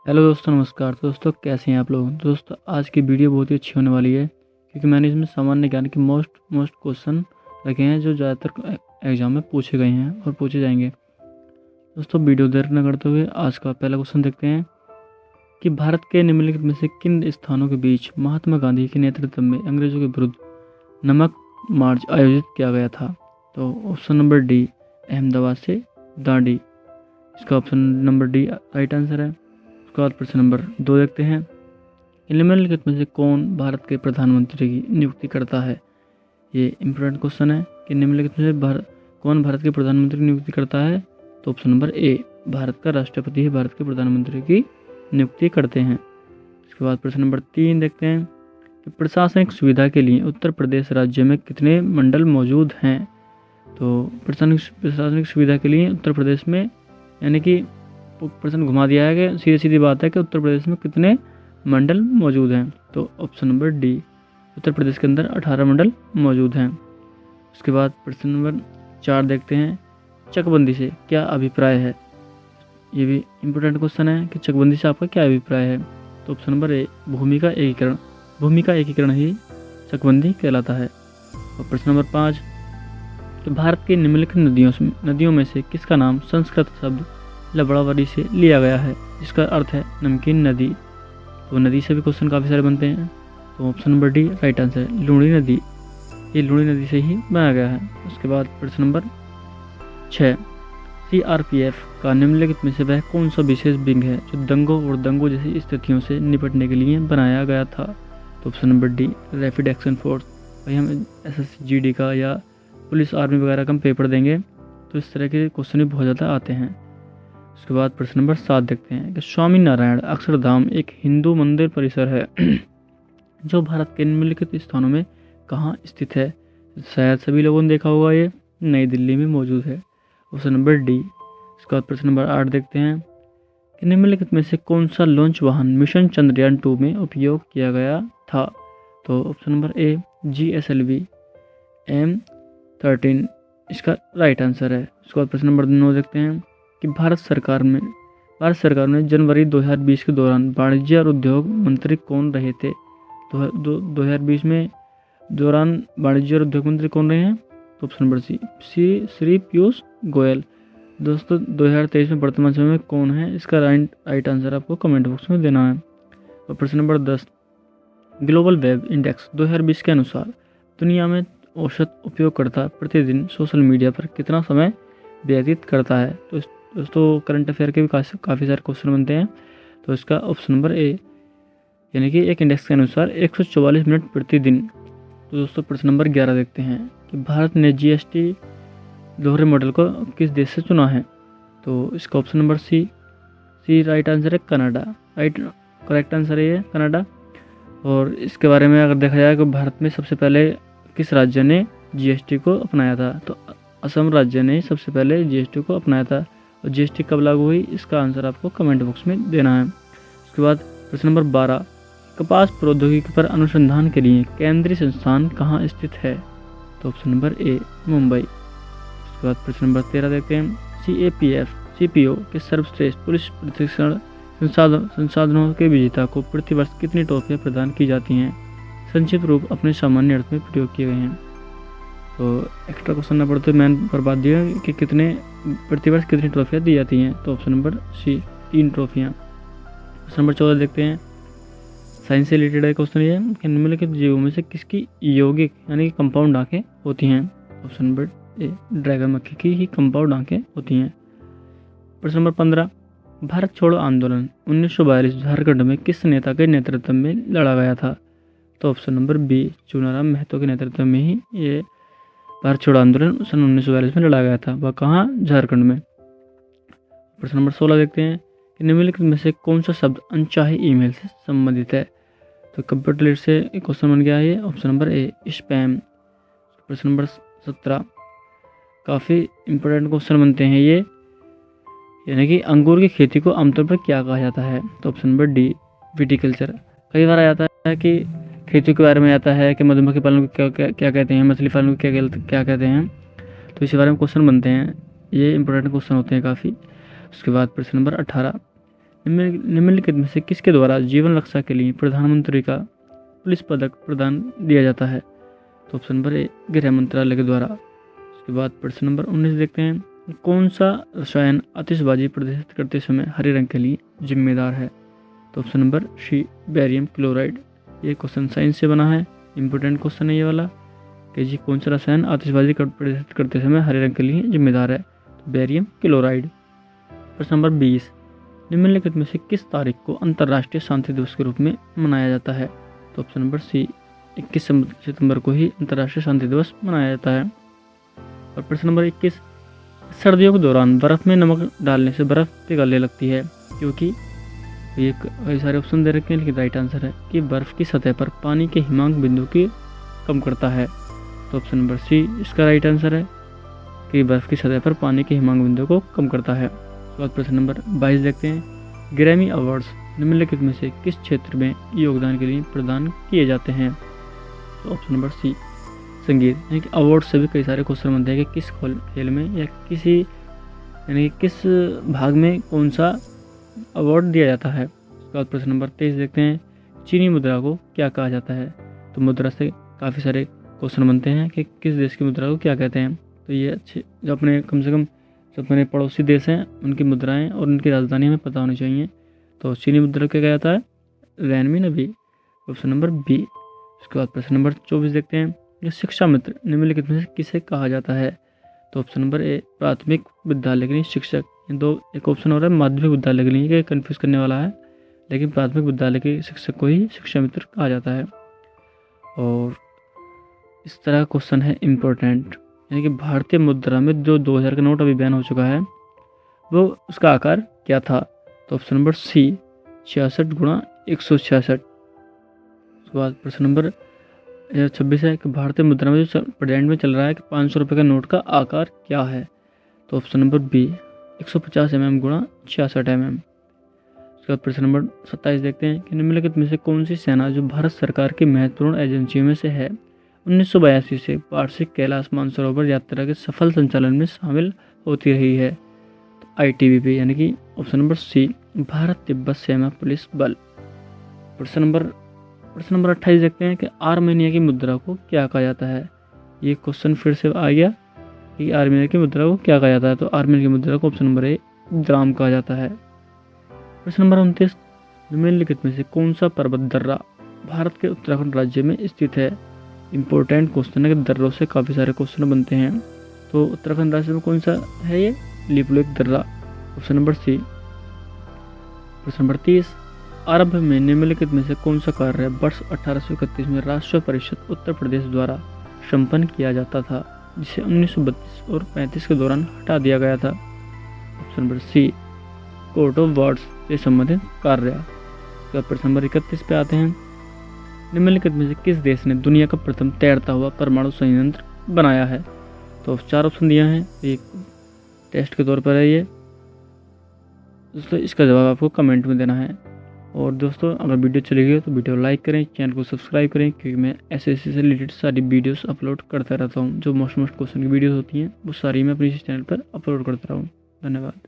Hello दोस्तों, नमस्कार। तो दोस्तों, कैसे हैं आप लोग। दोस्तों, आज की वीडियो बहुत ही अच्छी होने वाली है क्योंकि मैंने इसमें सामान्य ज्ञान के मोस्ट क्वेश्चन रखे हैं जो ज़्यादातर एग्जाम में पूछे गए हैं और पूछे जाएंगे। दोस्तों, वीडियो देर न करते हुए आज का पहला क्वेश्चन देखते हैं कि भारत के निम्नलिखित में से किन स्थानों के बीच महात्मा गांधी के नेतृत्व में अंग्रेजों के विरुद्ध नमक मार्च आयोजित किया गया था। तो ऑप्शन नंबर डी, अहमदाबाद से दांडी। इसका option number D right answer है। उसके बाद प्रश्न नंबर 2 देखते हैं। निम्नलिखित में से कौन भारत के प्रधानमंत्री की नियुक्ति करता है। ये इंपॉर्टेंट क्वेश्चन है कि निम्नलिखित में से कौन भारत के प्रधानमंत्री की नियुक्ति करता है। तो ऑप्शन नंबर ए, भारत का राष्ट्रपति ही भारत के प्रधानमंत्री की नियुक्ति करते हैं। इसके बाद प्रश्न नंबर 3 देखते हैं कि प्रशासनिक सुविधा के लिए उत्तर प्रदेश राज्य में कितने मंडल मौजूद हैं। तो प्रशासनिक सुविधा के लिए उत्तर प्रदेश में, यानी कि प्रश्न घुमा दिया है कि सीधी सीधी बात है कि उत्तर प्रदेश में कितने मंडल मौजूद हैं। तो option number D, Uttar Pradesh के अंदर 18 मंडल मौजूद हैं। उसके बाद प्रश्न नंबर 4 देखते हैं, चकबंदी से क्या अभिप्राय है। ये भी इम्पोर्टेंट क्वेश्चन है कि चकबंदी से आपका क्या अभिप्राय है। तो ऑप्शन नंबर ए, भूमि का एकीकरण ही चकबंदी कहलाता है। और प्रश्न नंबर 5 कि भारत की निम्नलिखित नदियों में से किसका नाम संस्कृत शब्द लबड़ावरी से लिया गया है, जिसका अर्थ है नमकीन नदी। तो नदी से भी क्वेश्चन काफ़ी सारे बनते हैं। तो option number D right answer है, लूणी नदी। ये लूणी नदी से ही बनाया गया है। उसके बाद प्रश्न नंबर 6, सीआरपीएफ का निम्नलिखित में से वह कौन सा विशेष विंग है जो दंगों जैसी स्थितियों से निपटने के लिए बनाया गया था। तो option number D, rapid action force. भाई हम SSGD का या पुलिस आर्मी वगैरह का हम पेपर देंगे तो इस तरह के क्वेश्चन भी बहुत ज़्यादा आते हैं। उसके बाद प्रश्न नंबर 7 देखते हैं कि स्वामी नारायण अक्षरधाम एक हिंदू मंदिर परिसर है जो भारत के निम्नलिखित स्थानों में कहाँ स्थित है। शायद सभी लोगों ने देखा होगा, ये नई दिल्ली में मौजूद है। Option number D. उसके बाद प्रश्न नंबर 8 देखते हैं कि निम्नलिखित में से कौन सा लॉन्च वाहन मिशन चंद्रयान 2 में उपयोग किया गया था। तो option number A, GSLV M13 इसका राइट आंसर है। उसके बाद प्रश्न नंबर 9 देखते हैं कि भारत सरकार में जनवरी 2020 के दौरान वाणिज्य और उद्योग मंत्री कौन रहे थे। 2020 में दौरान वाणिज्य और उद्योग मंत्री कौन रहे हैं। तो option number C, Shri Piyush Goyal. दोस्तों, 2023 में वर्तमान समय में कौन है, इसका राइट आंसर आपको कमेंट बॉक्स में देना है। और प्रश्न नंबर 10, ग्लोबल वेब इंडेक्स 2020 के अनुसार दुनिया में औसत उपयोगकर्ता प्रतिदिन सोशल मीडिया पर कितना समय व्यतीत करता है। तो दोस्तों, करंट अफेयर के भी काफ़ी सारे क्वेश्चन बनते हैं। तो इसका ऑप्शन नंबर ए, यानी कि एक इंडेक्स के अनुसार 144 मिनट प्रतिदिन। तो दोस्तों, प्रश्न नंबर 11 देखते हैं कि भारत ने GST दोहरे मॉडल को किस देश से चुना है। तो इसका option number C right answer है, कनाडा। करेक्ट आंसर है ये, कनाडा। और इसके बारे में अगर देखा जाए कि भारत में सबसे पहले किस राज्य ने GST को अपनाया था, तो असम राज्य ने सबसे पहले GST को अपनाया था। और GST कब लागू हुई, इसका आंसर आपको कमेंट बॉक्स में देना है। उसके बाद प्रश्न नंबर 12, कपास प्रौद्योगिकी पर अनुसंधान के लिए केंद्रीय संस्थान कहाँ स्थित है। तो ऑप्शन नंबर ए, मुंबई। उसके बाद प्रश्न नंबर 13 देखते हैं, CAPF-CPO के सर्वश्रेष्ठ पुलिस प्रशिक्षण संसाधनों के विजेता को प्रतिवर्ष कितनी ट्रॉफियाँ प्रदान की जाती हैं। संक्षिप्त रूप अपने सामान्य अर्थ में प्रयोग किए गए हैं। तो एक्स्ट्रा क्वेश्चन न पढ़ते मैंने बर्बाद दिया कि कितने प्रतिवर्ष कितनी ट्रॉफियाँ दी जाती हैं। तो ऑप्शन नंबर सी, 3 ट्रॉफियाँ। क्वेश्चन नंबर 14 देखते हैं, साइंस से रिलेटेड है क्वेश्चन ये कि निम्नलिखित जीवों में से किसकी यौगिक यानी कि कंपाउंड आंखें होती हैं। ऑप्शन नंबर ए, ड्रैगन मक्खी की ही कंपाउंड आंखें होती हैं। प्रश्न नंबर 15, भारत छोड़ो आंदोलन 1942 झारखंड में किस नेता के नेतृत्व में लड़ा गया था। तो option number B, Chunaram Mahato के नेतृत्व में ही ये भारत छोड़ो आंदोलन सन 1942 में लड़ा गया था। वह कहाँ, झारखंड में। प्रश्न नंबर 16 देखते हैं कि निम्नलिखित में से कौन सा शब्द अनचाही ईमेल से संबंधित है। तो कंप्यूटर लिट से क्वेश्चन बन गया है ये। Option number A, spam. प्रश्न नंबर 17, काफ़ी इंपॉर्टेंट क्वेश्चन बनते हैं ये, यानी कि अंगूर की खेती को आमतौर पर क्या कहा जाता है। तो ऑप्शन नंबर डी, विटिकल्चर। कई बार आ जाता है कि खेती के बारे में आता है कि मधुमक्खी पालन को क्या कहते हैं, मछली पालन को क्या कहते हैं। तो इसी बारे में क्वेश्चन बनते हैं, ये इंपॉर्टेंट क्वेश्चन होते हैं काफ़ी। उसके बाद प्रश्न नंबर 18, निम्नलिखित में से किसके द्वारा जीवन रक्षा के लिए प्रधानमंत्री का पुलिस पदक प्रदान दिया जाता है? तो ऑप्शन नंबर ए गृह मंत्रालय के द्वारा। उसके बाद प्रश्न नंबर 19 देखते हैं, कौन सा रसायन आतिशबाजी प्रदर्शित करते समय हरे रंग के लिए जिम्मेदार है? तो option number C barium chloride. ये क्वेश्चन साइंस से बना है, इंपॉर्टेंट क्वेश्चन है ये वाला कि जी कौन सा रसायन आतिशबाजी प्रदर्शित करते समय हरे रंग के लिए जिम्मेदार है? तो बेरियम क्लोराइड। प्रश्न नंबर 20, निम्नलिखित में से किस तारीख को अंतर्राष्ट्रीय शांति दिवस के रूप में मनाया जाता है? तो ऑप्शन नंबर सी 21 सितंबर को ही अंतर्राष्ट्रीय शांति दिवस मनाया जाता है। और प्रश्न नंबर 21, सर्दियों के दौरान बर्फ़ में नमक डालने से बर्फ़ पिघलने लगती है क्योंकि ये कई सारे ऑप्शन दे रखे हैं, लेकिन राइट आंसर है कि बर्फ़ की सतह पर पानी के हिमांक बिंदु की कम करता है। तो ऑप्शन नंबर सी इसका राइट आंसर है कि बर्फ़ की सतह पर पानी के हिमांक बिंदु को कम करता है। उसके बाद प्रश्न नंबर 22 देखते हैं, ग्रैमी अवार्ड्स निम्नलिखित में से किस क्षेत्र में योगदान के लिए प्रदान किए जाते हैं? तो ऑप्शन नंबर सी संगीत। यानी कि अवार्ड से भी कई सारे क्वेश्चन बनते हैं कि किस खेल में या किसी यानी कि किस भाग में कौन सा अवार्ड दिया जाता है। उसके बाद प्रश्न नंबर 23 देखते हैं, चीनी मुद्रा को क्या कहा जाता है? तो मुद्रा से काफ़ी सारे क्वेश्चन बनते हैं कि किस देश की मुद्रा को क्या कहते हैं। तो ये अच्छे जो अपने कम से कम जो अपने पड़ोसी देश हैं उनकी मुद्राएं और उनकी राजधानी हमें पता होनी चाहिए। तो चीनी मुद्रा क्या कहा जाता है? Redmi option number B. उसके बाद प्रश्न नंबर 24 देखते हैं, ये शिक्षा मित्र निम्नलिखित में से किसे कहा जाता है? तो ऑप्शन नंबर ए प्राथमिक विद्यालय के लिए शिक्षक। एक ऑप्शन और है माध्यमिक विद्यालय के लिए, ये कन्फ्यूज़ करने वाला है, लेकिन प्राथमिक विद्यालय के शिक्षक को ही शिक्षा मित्र कहा जाता है। और इस तरह क्वेश्चन है इम्पोर्टेंट, यानी कि भारतीय मुद्रा में जो 2000 का नोट अभी बैन हो चुका है वो उसका आकार क्या था? तो ऑप्शन नंबर सी 66 गुणा 166। उसके बाद प्रश्न नंबर 26 है कि भारतीय मुद्रा में जो प्रेजेंट में चल रहा है कि 500 रुपये का नोट का आकार क्या है? तो ऑप्शन नंबर बी 150 mm गुणा 66 mm। उसके बाद प्रश्न नंबर 27 देखते हैं कि निम्नलिखित में से कौन सी सेना जो भारत सरकार की महत्वपूर्ण एजेंसियों में से है 1982 से वार्षिक कैलाश मानसरोवर यात्रा के सफल संचालन में शामिल होती रही है? तो ITBP यानी कि option number C Bharat Tibbat सीमा पुलिस बल। प्रश्न नंबर 28 देखते हैं कि आर्मेनिया की मुद्रा को क्या कहा जाता है? ये क्वेश्चन फिर से आ गया कि आर्मेनिया की मुद्रा को क्या कहा जाता है? तो आर्मेनिया की मुद्रा को ऑप्शन नंबर ए द्राम कहा जाता है। प्रश्न नंबर 29, निम्नलिखित में से कौन सा पर्वत दर्रा भारत के उत्तराखंड राज्य में स्थित है? इंपॉर्टेंट क्वेश्चन है कि दर्रों से काफ़ी सारे क्वेश्चन बनते हैं। तो उत्तराखंड राज्य में कौन सा है ये? लिपुलेख दर्रा, ऑप्शन नंबर सी। प्रश्न नंबर 30, आरंभ में निम्नलिखित में से कौन सा कार्य वर्ष 1831 में राष्ट्रीय परिषद उत्तर प्रदेश द्वारा संपन्न किया जाता था जिसे 1932 और 35 के दौरान हटा दिया गया था? Option number C court of wards से संबंधित कार्य। प्रश्न नंबर 31 पे आते हैं, निम्नलिखित में से किस देश ने दुनिया का प्रथम तैरता हुआ परमाणु संयंत्र बनाया है? तो 4 ऑप्शन दिया है, एक टेस्ट के तौर पर है ये दोस्तों, इसका जवाब आपको कमेंट में देना है। और दोस्तों अगर वीडियो चली गई तो वीडियो लाइक करें, चैनल को सब्सक्राइब करें, क्योंकि मैं ऐसे से रिलेटेड सारी वीडियोस अपलोड करता रहता हूँ। जो मोस्ट क्वेश्चन की वीडियोस होती हैं वो सारी मैं अपने इस चैनल पर अपलोड करता रहूँ। धन्यवाद।